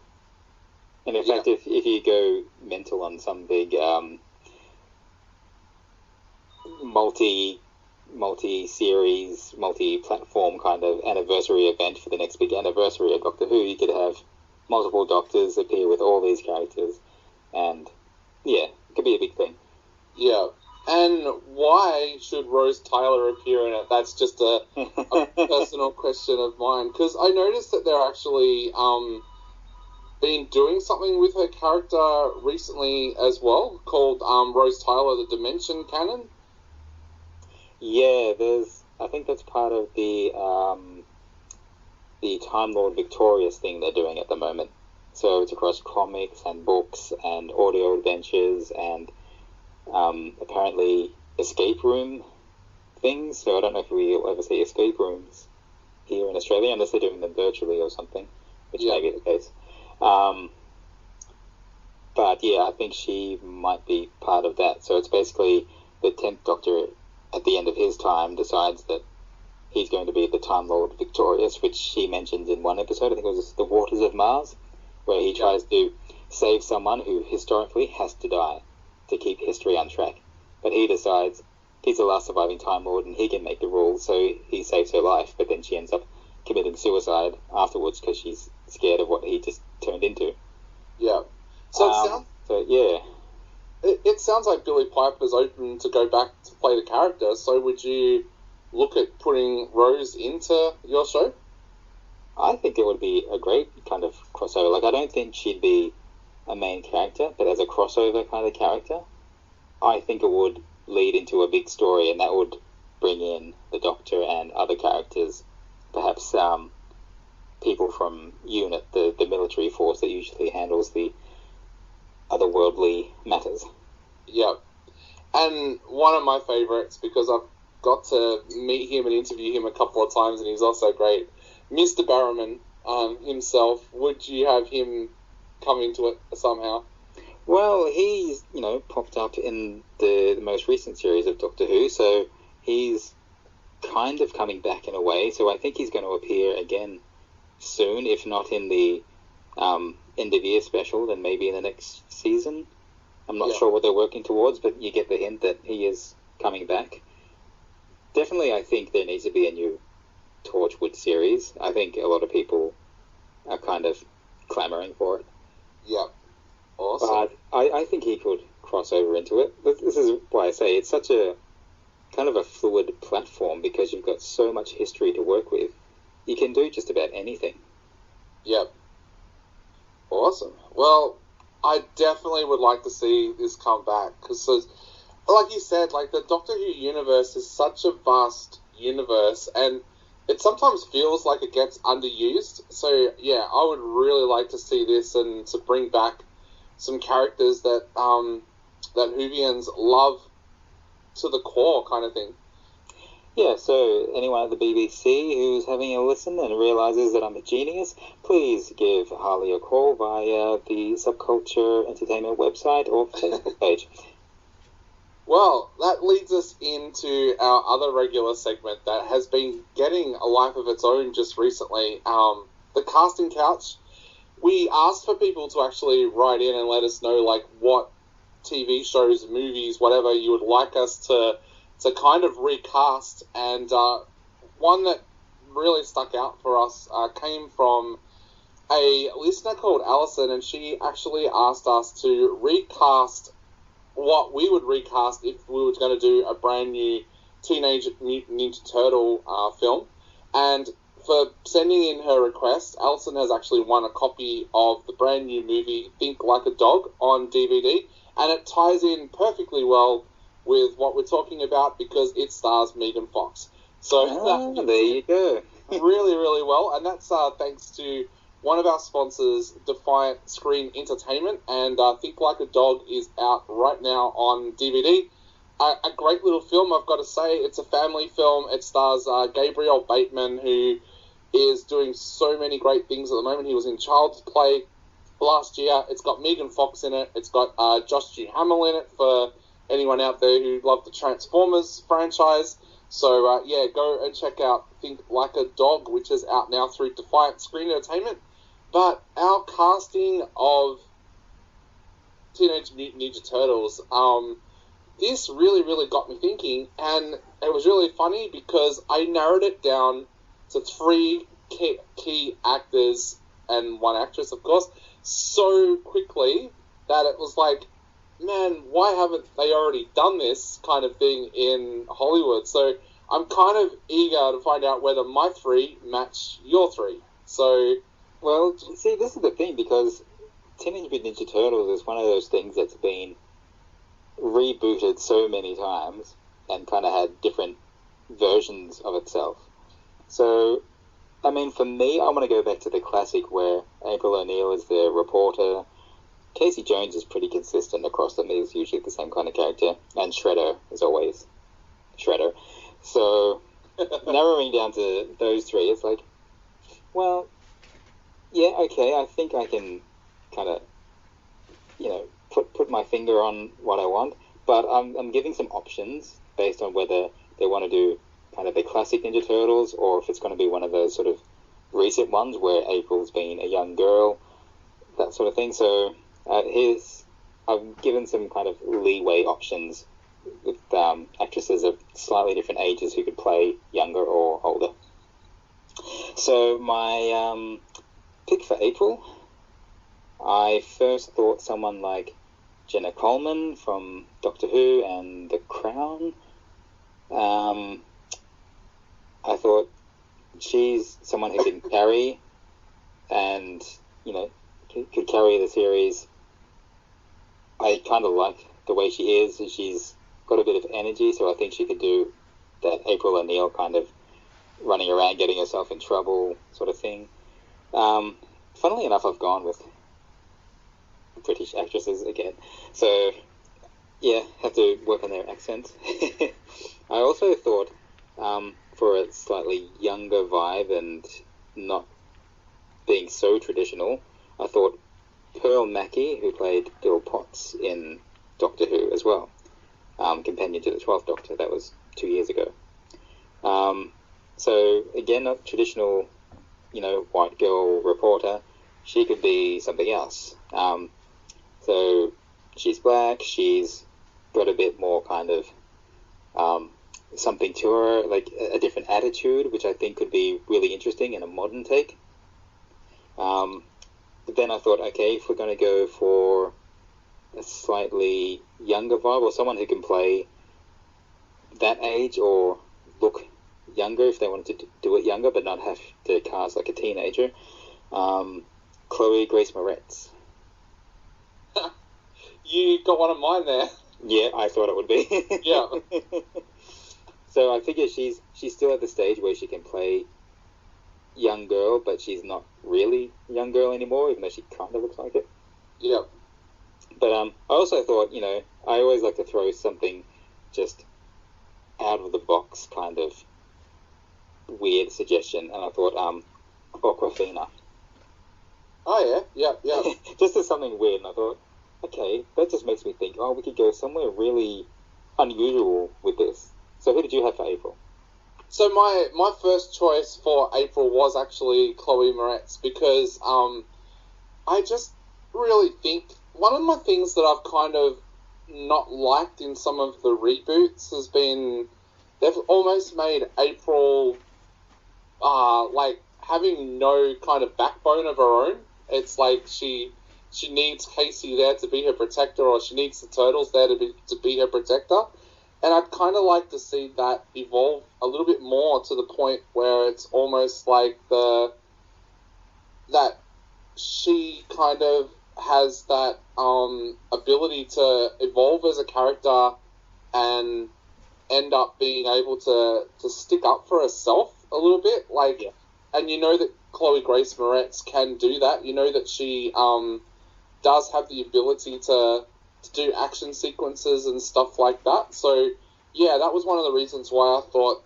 And in fact, if you go mental on some big multi-series, multi-platform kind of anniversary event for the next big anniversary of Doctor Who, you could have multiple Doctors appear with all these characters, and it could be a big thing. Yeah. And why should Rose Tyler appear in it? That's just a personal question of mine, because I noticed that they're actually been doing something with her character recently as well, called Rose Tyler, the Dimension Canon. Yeah, I think that's part of the Time Lord Victorious thing they're doing at the moment. So it's across comics and books and audio adventures and apparently escape room things. So I don't know if we'll ever see escape rooms here in Australia, unless they're doing them virtually or something, which may be the case. But yeah, I think she might be part of that. So it's basically the 10th Doctor at the end of his time decides that he's going to be the Time Lord Victorious, which she mentioned in one episode. I think it was The Waters of Mars, where he tries to save someone who historically has to die to keep history on track. But he decides he's the last surviving Time Lord and he can make the rules, so he saves her life, but then she ends up committing suicide afterwards because she's scared of what he just turned into. Yeah. So it sounds like Billy Piper's open to go back to play the character, so would you look at putting Rose into your show? I think it would be a great kind of crossover. Like, I don't think she'd be a main character, but as a crossover kind of character, I think it would lead into a big story, and that would bring in the Doctor and other characters, perhaps people from UNIT, the military force that usually handles the otherworldly matters. Yeah. And one of my favourites, because I've got to meet him and interview him a couple of times, and he's also great, Mr. Barrowman himself. Would you have him come into it somehow? Well, he's, popped up in the most recent series of Doctor Who, so he's kind of coming back in a way, so I think he's going to appear again soon, if not in the end of year special, then maybe in the next season. I'm not sure what they're working towards, but you get the hint that he is coming back. Definitely, I think there needs to be a new Torchwood series. I think a lot of people are kind of clamoring for it. Yeah. Awesome. But I think he could cross over into it. But this is why I say it's such a kind of a fluid platform, because you've got so much history to work with. You can do just about anything. Yep. Awesome. Well, I definitely would like to see this come back, because, like you said, like, the Doctor Who universe is such a vast universe, and it sometimes feels like it gets underused. So, yeah, I would really like to see this and to bring back some characters that that Whovians love to the core, kind of thing. Yeah, so anyone at the BBC who's having a listen and realises that I'm a genius, please give Harley a call via the Subculture Entertainment website or Facebook page. Well, that leads us into our other regular segment that has been getting a life of its own just recently, the Casting Couch. We asked for people to actually write in and let us know, like, what TV shows, movies, whatever you would like us to kind of recast, and one that really stuck out for us came from a listener called Alison, and she actually asked us to recast what we would recast if we were going to do a brand new Teenage Mutant Ninja Turtle film. And for sending in her request, Alison has actually won a copy of the brand new movie Think Like a Dog on DVD, and it ties in perfectly well with what we're talking about, because it stars Megan Fox. So there you go. really, really well, and that's thanks to one of our sponsors, Defiant Screen Entertainment, and Think Like a Dog is out right now on DVD. A great little film, I've got to say. It's a family film. It stars Gabriel Bateman, who is doing so many great things at the moment. He was in Child's Play last year. It's got Megan Fox in it. It's got Josh Duhamel in it, for anyone out there who loved the Transformers franchise. So, yeah, go and check out Think Like a Dog, which is out now through Defiant Screen Entertainment. But our casting of Teenage Mutant Ninja Turtles, this really, really got me thinking, and it was really funny because I narrowed it down to 3 key actors and 1 actress, of course, so quickly that it was like, man, why haven't they already done this kind of thing in Hollywood? So I'm kind of eager to find out whether my 3 match your 3. So, well, see, this is the thing, because Teenage Mutant Ninja Turtles is one of those things that's been rebooted so many times and kind of had different versions of itself. So, I mean, for me, I want to go back to the classic where April O'Neil is the reporter. Casey Jones is pretty consistent across them. He's usually the same kind of character. And Shredder is always Shredder. So, narrowing down to those three, it's like, well, yeah, okay, I think I can kind of, put my finger on what I want. But I'm giving some options based on whether they want to do kind of the classic Ninja Turtles or if it's going to be one of those sort of recent ones where April's been a young girl, that sort of thing. So I've given some kind of leeway options with actresses of slightly different ages who could play younger or older. So my pick for April, I first thought someone like Jenna Coleman from Doctor Who and The Crown. I thought she's someone who can carry and, could carry the series. I kind of like the way she is. She's got a bit of energy, so I think she could do that April O'Neil kind of running around getting herself in trouble sort of thing. Funnily enough, I've gone with British actresses again. So, yeah, have to work on their accents. I also thought, for a slightly younger vibe and not being so traditional, I thought Pearl Mackie, who played Bill Potts in Doctor Who as well, companion to the 12th Doctor, that was 2 years ago. So, again, not traditional, white girl reporter. She could be something else. So, she's black, she's got a bit more kind of something to her, like a different attitude, which I think could be really interesting in a modern take. But then I thought, okay, if we're going to go for a slightly younger vibe, or someone who can play that age or look younger if they wanted to do it younger, but not have to cast like a teenager, Chloe Grace Moretz. You got one of mine there. Yeah, I thought it would be. Yeah. So I figure she's still at the stage where she can play young girl, but she's not really young girl anymore, even though she kind of looks like it. Yeah. But I also thought, I always like to throw something just out of the box kind of weird suggestion, and I thought Aquafina. Oh, yeah. Just as something weird, and I thought, okay, that just makes me think, we could go somewhere really unusual with this. So who did you have for April? So my first choice for April was actually Chloe Moretz because I just really think one of my things that I've kind of not liked in some of the reboots has been they've almost made April like having no kind of backbone of her own. It's like she needs Casey there to be her protector, or she needs the Turtles there to be her protector. And I'd kind of like to see that evolve a little bit more to the point where it's almost like that she kind of has that ability to evolve as a character and end up being able to stick up for herself a little bit. Like, yeah. And that Chloe Grace Moretz can do that. That she does have the ability to do action sequences and stuff like that. So, yeah, that was one of the reasons why I thought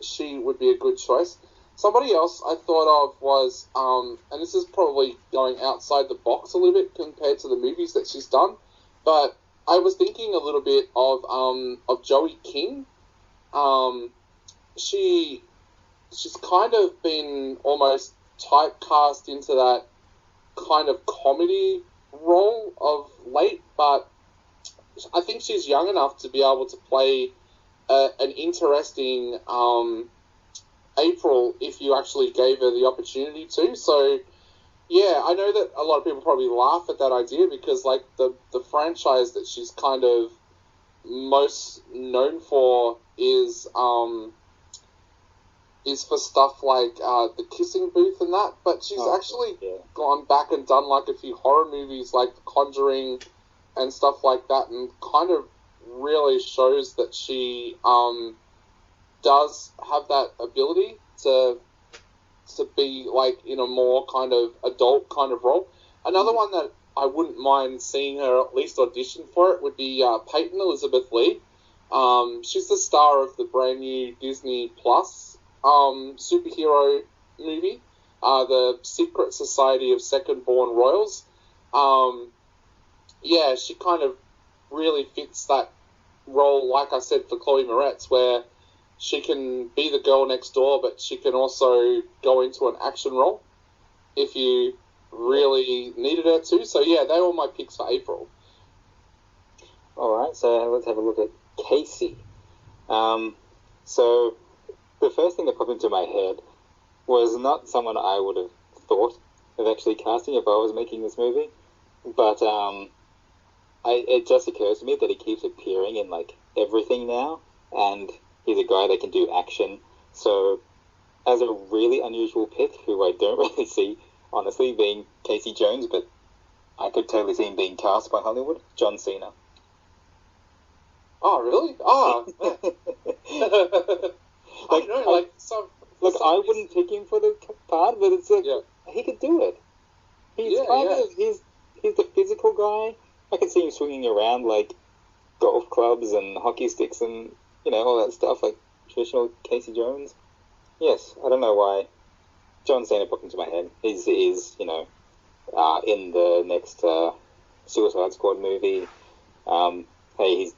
she would be a good choice. Somebody else I thought of was, and this is probably going outside the box a little bit compared to the movies that she's done, but I was thinking a little bit of Joey King. She's kind of been almost typecast into that kind of comedy role of late, but I think she's young enough to be able to play an interesting April if you actually gave her the opportunity to. So, yeah, I know that a lot of people probably laugh at that idea because, like, the franchise that she's kind of most known for is is for stuff like The Kissing Booth and that, but she's actually gone back and done like a few horror movies like The Conjuring and stuff like that, and kind of really shows that she does have that ability to be like in a more kind of adult kind of role. Another one that I wouldn't mind seeing her at least audition for it would be Peyton Elizabeth Lee. She's the star of the brand new Disney Plus superhero movie, The Secret Society of Second Born Royals. Yeah, she kind of really fits that role, like I said, for Chloe Moretz, where she can be the girl next door, but she can also go into an action role if you really needed her to. So yeah, they were my picks for April. Alright, so let's have a look at Casey. So the first thing that popped into my head was not someone I would have thought of actually casting if I was making this movie, but it just occurs to me that he keeps appearing in like everything now, and he's a guy that can do action. So as a really unusual pick, who I don't really see, honestly, being Casey Jones, but I could totally see him being cast by Hollywood, John Cena. Oh, really? Oh. I wouldn't pick him for the part, but it's like, he could do it. He's the physical guy. I can see him swinging around like golf clubs and hockey sticks and, all that stuff, like traditional Casey Jones. Yes, I don't know why John Cena popped into my head. He's in the next Suicide Squad movie. Hey,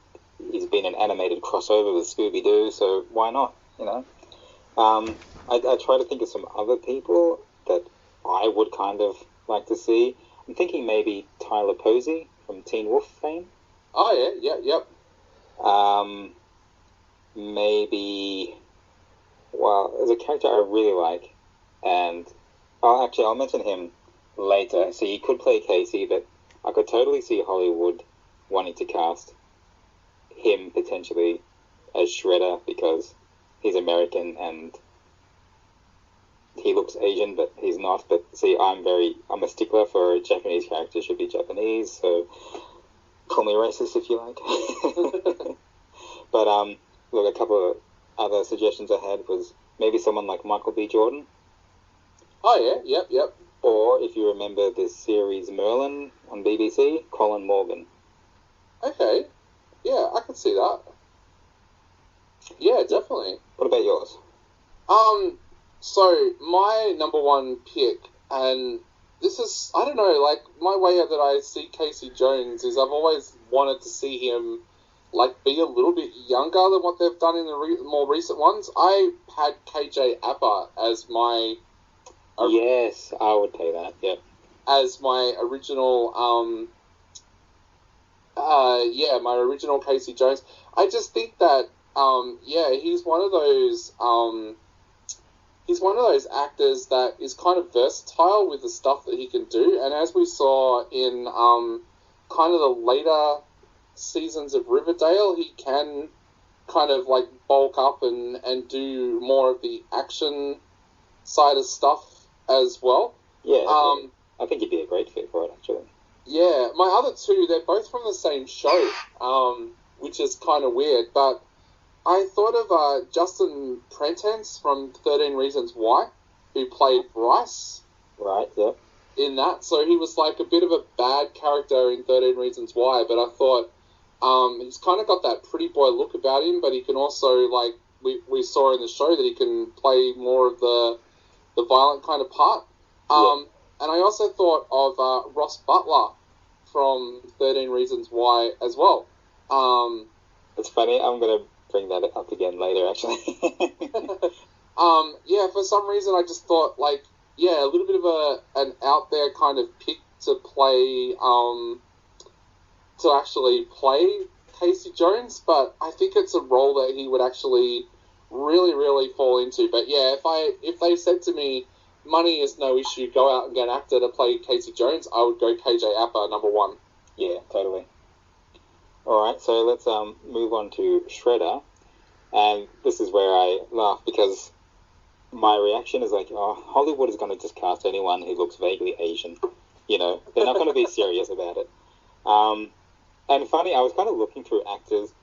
he's been an animated crossover with Scooby-Doo, so why not, I try to think of some other people that I would kind of like to see. I'm thinking maybe Tyler Posey from Teen Wolf fame. Oh, yep. Maybe, well, there's a character I really like, and I'll mention him later. So he could play Casey, but I could totally see Hollywood wanting to cast him potentially as Shredder because he's American and he looks Asian, but he's not. But see, I'm a stickler for a Japanese character should be Japanese, so call me racist if you like. But look, a couple of other suggestions I had was maybe someone like Michael B. Jordan. Oh yeah, yep. Or if you remember this series Merlin on BBC, Colin Morgan. Okay, yeah, I can see that. Yeah, definitely. What about yours? So my number one pick, and this is, I don't know, like, my way that I see Casey Jones is I've always wanted to see him, like, be a little bit younger than what they've done in the more recent ones. I had KJ Apa as my... yes, I would say that, yeah. As my original, my original Casey Jones. I just think that, he's one of those... he's one of those actors that is kind of versatile with the stuff that he can do, and as we saw in kind of the later seasons of Riverdale, he can kind of like bulk up and do more of the action side of stuff as well. Yeah, I think he'd be a great fit for it, actually. Yeah, my other two, they're both from the same show, which is kind of weird, but I thought of Justin Prentice from 13 Reasons Why, who played Bryce. Right, yeah. In that. So he was like a bit of a bad character in 13 Reasons Why, but I thought he's kind of got that pretty boy look about him, but he can also, like, we saw in the show that he can play more of the violent kind of part. And I also thought of Ross Butler from 13 Reasons Why as well. It's funny, I'm going to bring that up again later, actually. For some reason I just thought, like, a little bit of an out there kind of pick to play, to actually play Casey Jones, but I think it's a role that he would actually really, really fall into. But yeah, if they said to me, money is no issue, go out and get an actor to play Casey Jones, I would go KJ Apa, number one. Yeah, totally. Alright, so let's move on to Shredder. And this is where I laugh because my reaction is like, oh, Hollywood is going to just cast anyone who looks vaguely Asian. They're not going to be serious about it. And funny, I was kind of looking through actors,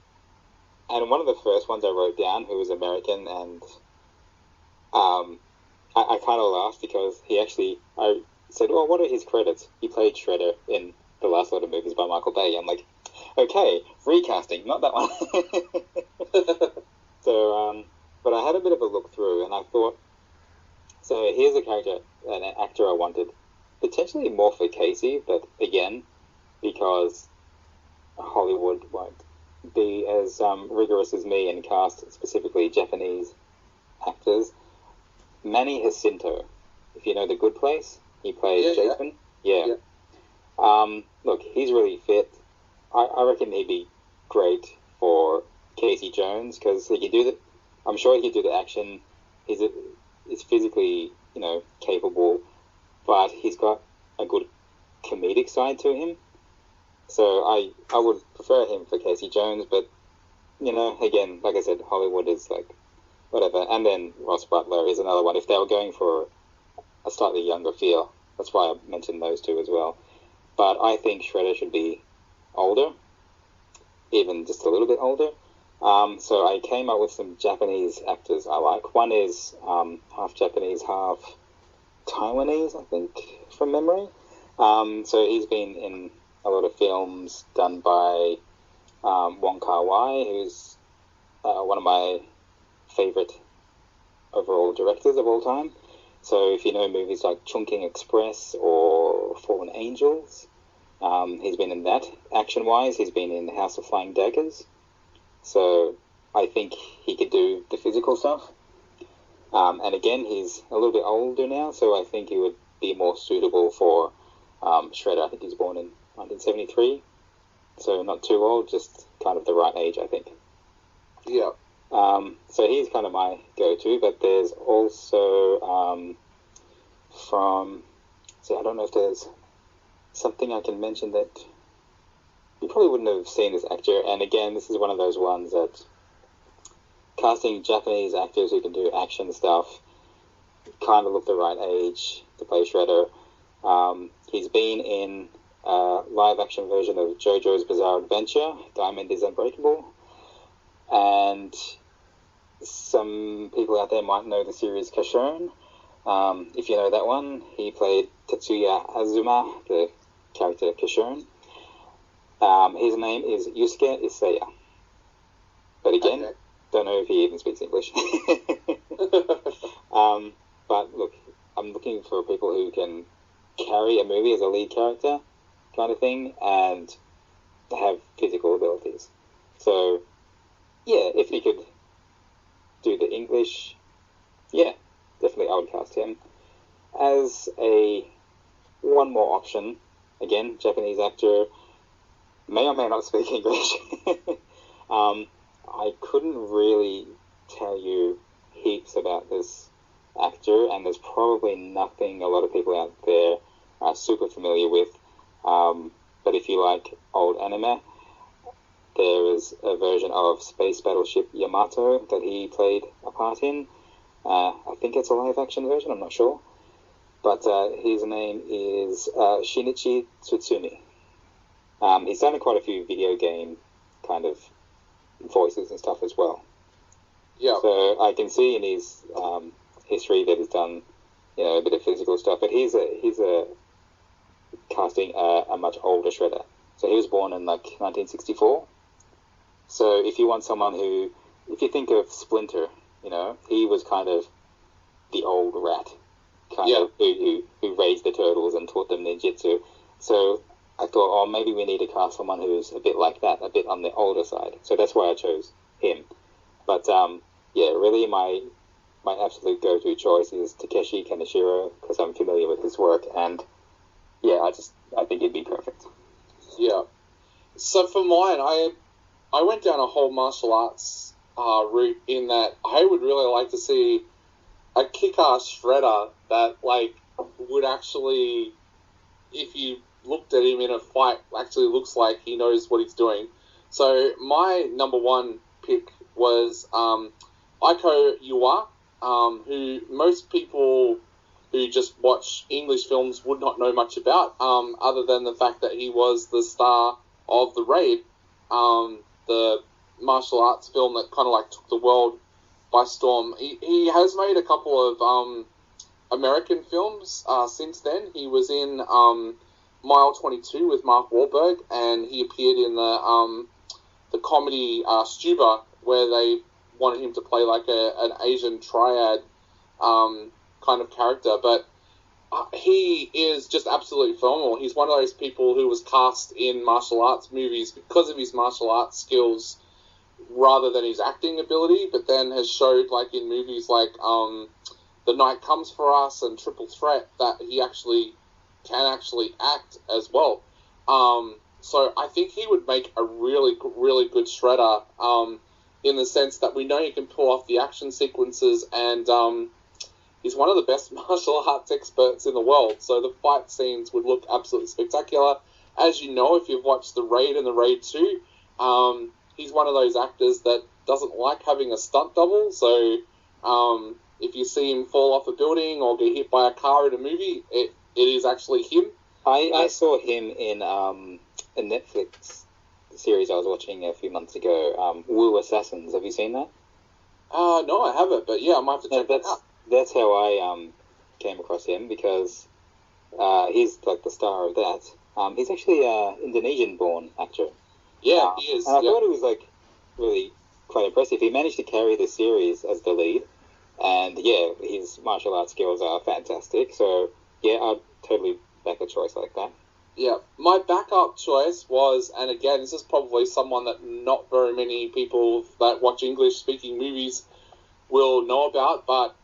and one of the first ones I wrote down, who was American, and I kind of laughed because I said, well, what are his credits? He played Shredder in the last lot of movies by Michael Bay. I'm like, okay, recasting, not that one. So, but I had a bit of a look through, and I thought, so here's an actor I wanted, potentially more for Casey, but again, because Hollywood won't be as rigorous as me and cast specifically Japanese actors. Manny Jacinto, if you know The Good Place, he plays Jason. Yeah. Look, he's really fit. I reckon he'd be great for Casey Jones because he can do the. I'm sure he can do the action. He's physically, capable, but he's got a good comedic side to him. So I would prefer him for Casey Jones, but again, like I said, Hollywood is like whatever. And then Ross Butler is another one. If they were going for a slightly younger feel, that's why I mentioned those two as well. But I think Shredder should be older, even just a little bit older. So I came up with some Japanese actors I like. One is half Japanese, half Taiwanese, I think, from memory. So he's been in a lot of films done by Wong Kar-wai, who's one of my favourite overall directors of all time. So if you know movies like Chungking Express or Fallen Angels, he's been in that. Action-wise, he's been in House of Flying Daggers. So I think he could do the physical stuff. And again, he's a little bit older now, so I think he would be more suitable for Shredder. I think he's born in 1973, so not too old, just kind of the right age, I think. Yeah. So he's kind of my go-to, but there's also I don't know if there's something I can mention that you probably wouldn't have seen this actor, and again, this is one of those ones that casting Japanese actors who can do action stuff kind of look the right age to play Shredder. He's been in a live-action version of JoJo's Bizarre Adventure, Diamond is Unbreakable, and some people out there might know the series Kashern. If you know that one, he played Tetsuya Azuma, the character Kashern. His name is Yusuke Isaya. But again, don't know if he even speaks English. But look, I'm looking for people who can carry a movie as a lead character kind of thing and have physical abilities. So, yeah, if he could do the English, yeah, definitely I would cast him. As one more option, again, Japanese actor, may or may not speak English. I couldn't really tell you heaps about this actor, and there's probably nothing a lot of people out there are super familiar with. But if you like old anime, there is a version of Space Battleship Yamato that he played a part in. I think it's a live-action version, I'm not sure. But his name is Shinichi Tsutsumi. He's done quite a few video game kind of voices and stuff as well. Yeah. So I can see in his history that he's done, a bit of physical stuff. But he's casting a much older Shredder. So he was born in 1964. So if you want someone if you think of Splinter, he was kind of the old rat, kind of who raised the turtles and taught them ninjutsu. So I thought, maybe we need to cast someone who's a bit like that, a bit on the older side. So that's why I chose him. But really my absolute go-to choice is Takeshi Kaneshiro, because I'm familiar with his work, and I think he'd be perfect. Yeah. So for mine, I went down a whole martial arts route in that I would really like to see a kick-ass Shredder that would actually, if you looked at him in a fight, actually looks like he knows what he's doing. So my number one pick was Aiko Iwa, who most people who just watch English films would not know much about, other than the fact that he was the star of The Raid, the martial arts film that kind of like took the world by storm. He has made a couple of American films since then. He was in Mile 22 with Mark Wahlberg, and he appeared in the comedy Stuber, where they wanted him to play like an Asian triad kind of character. But he is just absolutely phenomenal. He's one of those people who was cast in martial arts movies because of his martial arts skills rather than his acting ability, but then has showed, like in movies like The Night Comes For Us and Triple Threat, that he actually can actually act as well. So I think he would make a really, really good Shredder, in the sense that we know he can pull off the action sequences, and he's one of the best martial arts experts in the world. So the fight scenes would look absolutely spectacular. As you know, if you've watched The Raid and The Raid 2, he's one of those actors that doesn't like having a stunt double. So if you see him fall off a building or get hit by a car in a movie, it is actually him. I saw him in a Netflix series I was watching a few months ago, Wu Assassins. Have you seen that? No, I haven't, but yeah, I might have to check that out. That's how I came across him, because he's like the star of that. He's actually an Indonesian-born actor. Yeah, he is. And I thought it was like really quite impressive. He managed to carry the series as the lead, and yeah, his martial arts skills are fantastic. So yeah, I'd totally back a choice like that. Yeah, my backup choice was, and again, this is probably someone that not very many people that watch English-speaking movies will know about, but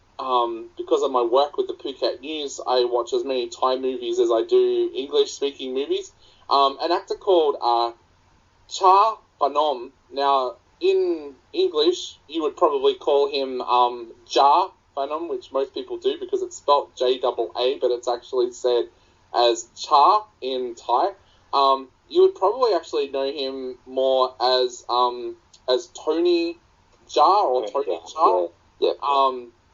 because of my work with the Phuket News, I watch as many Thai movies as I do English-speaking movies. An actor called Cha Phanom. Now, in English, you would probably call him Ja Phanom, which most people do because it's spelt J-A-A, but it's actually said as Cha in Thai. You would probably actually know him more as Tony Ja or Tony Cha. Yeah.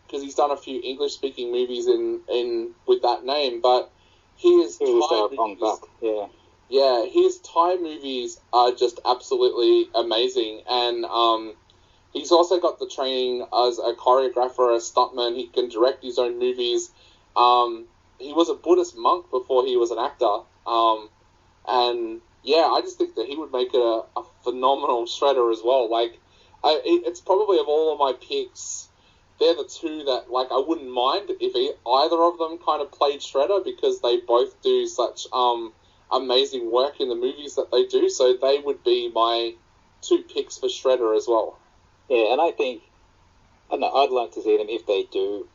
Because he's done a few English-speaking movies in with that name, but his Thai movies, yeah, his Thai movies are just absolutely amazing, and he's also got the training as a choreographer, a stuntman. He can direct his own movies. He was a Buddhist monk before he was an actor, and yeah, I just think that he would make it a phenomenal Shredder as well. Like, it's probably of all of my picks, they're the two that, like, I wouldn't mind if either of them kind of played Shredder, because they both do such amazing work in the movies that they do. So they would be my two picks for Shredder as well. Yeah, and I think, I don't know, I'd like to see them if they do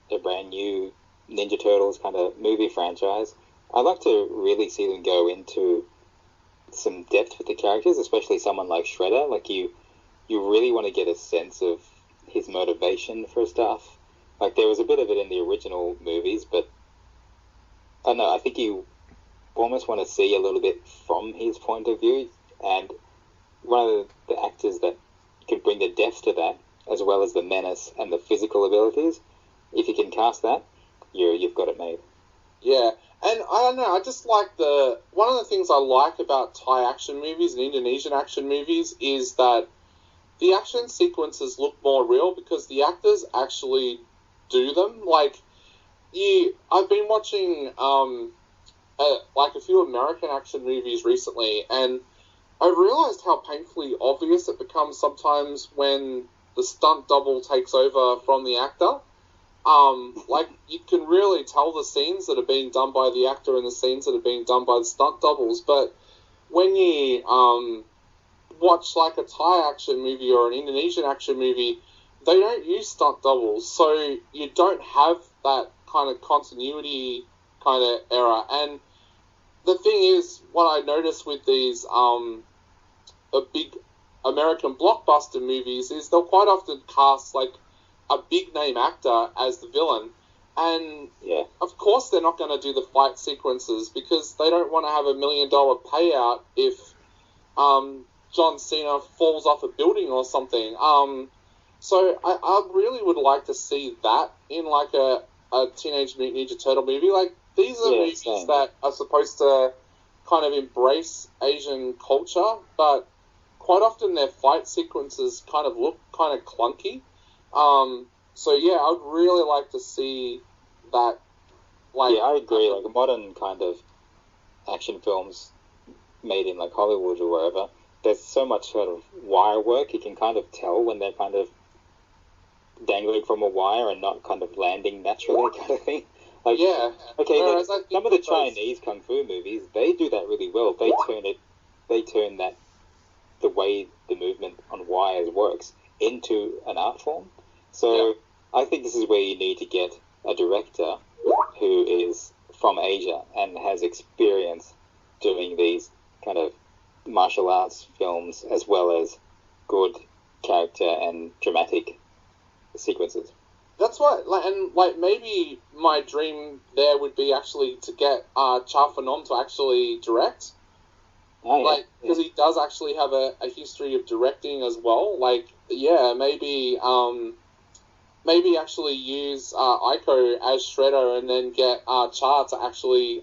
a brand new Ninja Turtles kind of movie franchise. I'd like to really see them go into some depth with the characters, especially someone like Shredder. Like, you really want to get a sense of his motivation for stuff. Like, there was a bit of it in the original movies, but I don't know, I think you almost want to see a little bit from his point of view, and one of the actors that could bring the depth to that, as well as the menace and the physical abilities, if you can cast that, you've got it made. Yeah, and I don't know, I just like one of the things I like about Thai action movies and Indonesian action movies is that the action sequences look more real because the actors actually do them. Like, I've been watching like a few American action movies recently, and I realized how painfully obvious it becomes sometimes when the stunt double takes over from the actor. Like, you can really tell the scenes that are being done by the actor and the scenes that are being done by the stunt doubles, but when you watch like a Thai action movie or an Indonesian action movie, they don't use stunt doubles, so you don't have that kind of continuity kind of error. And the thing is, what I noticed with these big American blockbuster movies is they'll quite often cast like a big name actor as the villain, and yeah, of course they're not going to do the fight sequences because they don't want to have $1 million payout if John Cena falls off a building or something. So I really would like to see that in like a Teenage Mutant Ninja Turtle movie. Like, these are movies that are supposed to kind of embrace Asian culture, but quite often their fight sequences kind of look kind of clunky. So yeah, I'd really like to see that. Like, yeah, I agree. Like modern kind of action films made in like Hollywood or wherever, there's so much sort of wire work. You can kind of tell when they're kind of dangling from a wire and not kind of landing naturally, kind of thing. Like, yeah. Okay, Whereas like, some of the Chinese kung fu movies, they do that really well. They turn that, the way the movement on wires works, into an art form. So I think this is where you need to get a director who is from Asia and has experience doing these kind of martial arts films, as well as good character and dramatic sequences. That's what, like maybe my dream there would be actually to get Cha Phanom to actually direct. Oh, yeah. Like, because he does actually have a history of directing as well. Like, yeah, maybe actually use Aiko as Shredder and then get Cha to actually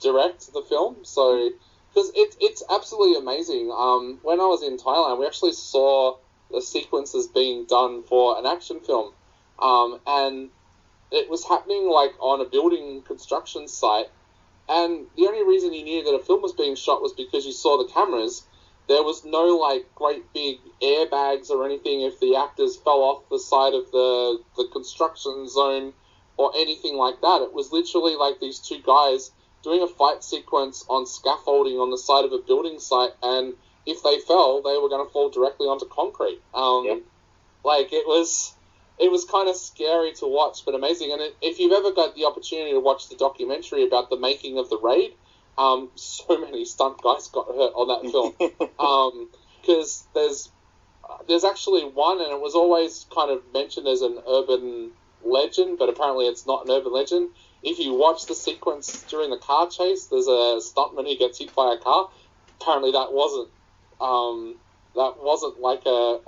direct the film. So, because it's absolutely amazing. When I was in Thailand, we actually saw the sequences being done for an action film. And it was happening like on a building construction site, and the only reason you knew that a film was being shot was because you saw the cameras. There was no like great big airbags or anything if the actors fell off the side of the construction zone or anything like that. It was literally like these two guys doing a fight sequence on scaffolding on the side of a building site, and if they fell, they were going to fall directly onto concrete. Like, it was kind of scary to watch, but amazing. And if you've ever got the opportunity to watch the documentary about the making of the raid, so many stunt guys got hurt on that film. Because there's actually one, and it was always kind of mentioned as an urban legend, but apparently it's not an urban legend. If you watch the sequence during the car chase, there's a stuntman who gets hit by a car. Apparently that wasn't like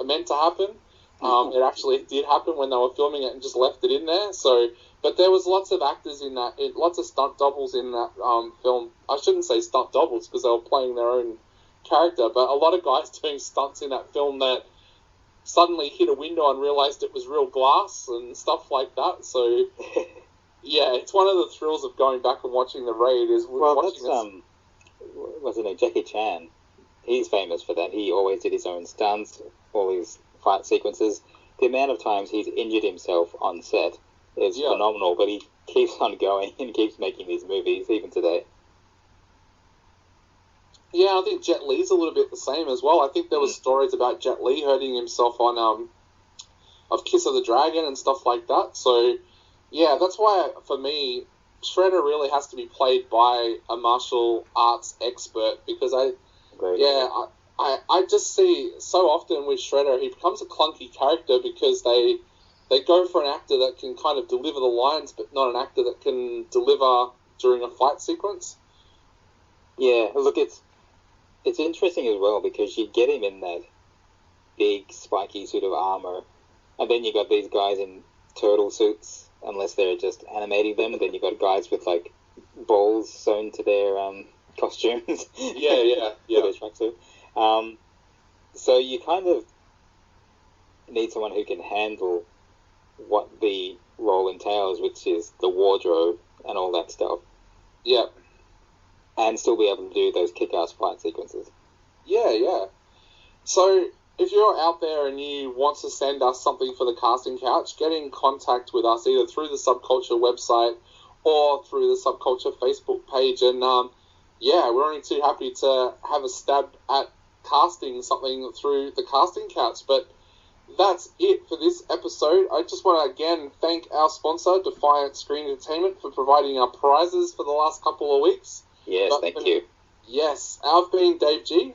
meant to happen. It actually did happen when they were filming it and just left it in there. So, but there was lots of actors in that, lots of stunt doubles in that film. I shouldn't say stunt doubles because they were playing their own character, but a lot of guys doing stunts in that film that suddenly hit a window and realized it was real glass and stuff like that. So, yeah, it's one of the thrills of going back and watching the raid is watching this. What's his name? Jackie Chan. He's famous for that. He always did his own stunts, all his fight sequences. The amount of times he's injured himself on set is phenomenal, but he keeps on going and keeps making these movies even today. Yeah, I think Jet Li's a little bit the same as well. I think there was stories about Jet Li hurting himself on of Kiss of the Dragon and stuff like that. So yeah, that's why for me Shredder really has to be played by a martial arts expert, because I just see so often with Shredder, he becomes a clunky character because they go for an actor that can kind of deliver the lines, but not an actor that can deliver during a fight sequence. Yeah, look, it's interesting as well because you get him in that big spiky suit of armor, and then you got these guys in turtle suits, unless they're just animating them, and then you got guys with like balls sewn to their costumes. Yeah. To their tracksuit. So you kind of need someone who can handle what the role entails, which is the wardrobe and all that stuff. Yeah. And still be able to do those kick-ass fight sequences. Yeah. So, if you're out there and you want to send us something for the casting couch, get in contact with us either through the Subculture website or through the Subculture Facebook page. And, we're only too happy to have a stab at casting something through the casting couch. But that's it for this episode. I just want to again thank our sponsor, Defiant Screen Entertainment, for providing our prizes for the last couple of weeks. Yes, thank you. Yes, I've been Dave G.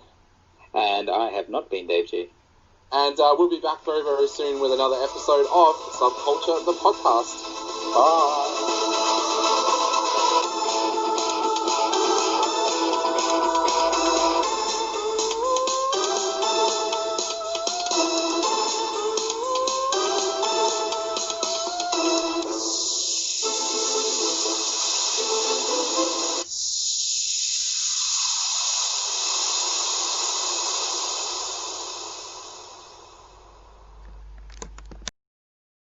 And I have not been Dave G. And we'll be back very, very soon with another episode of Subculture The Podcast. Bye.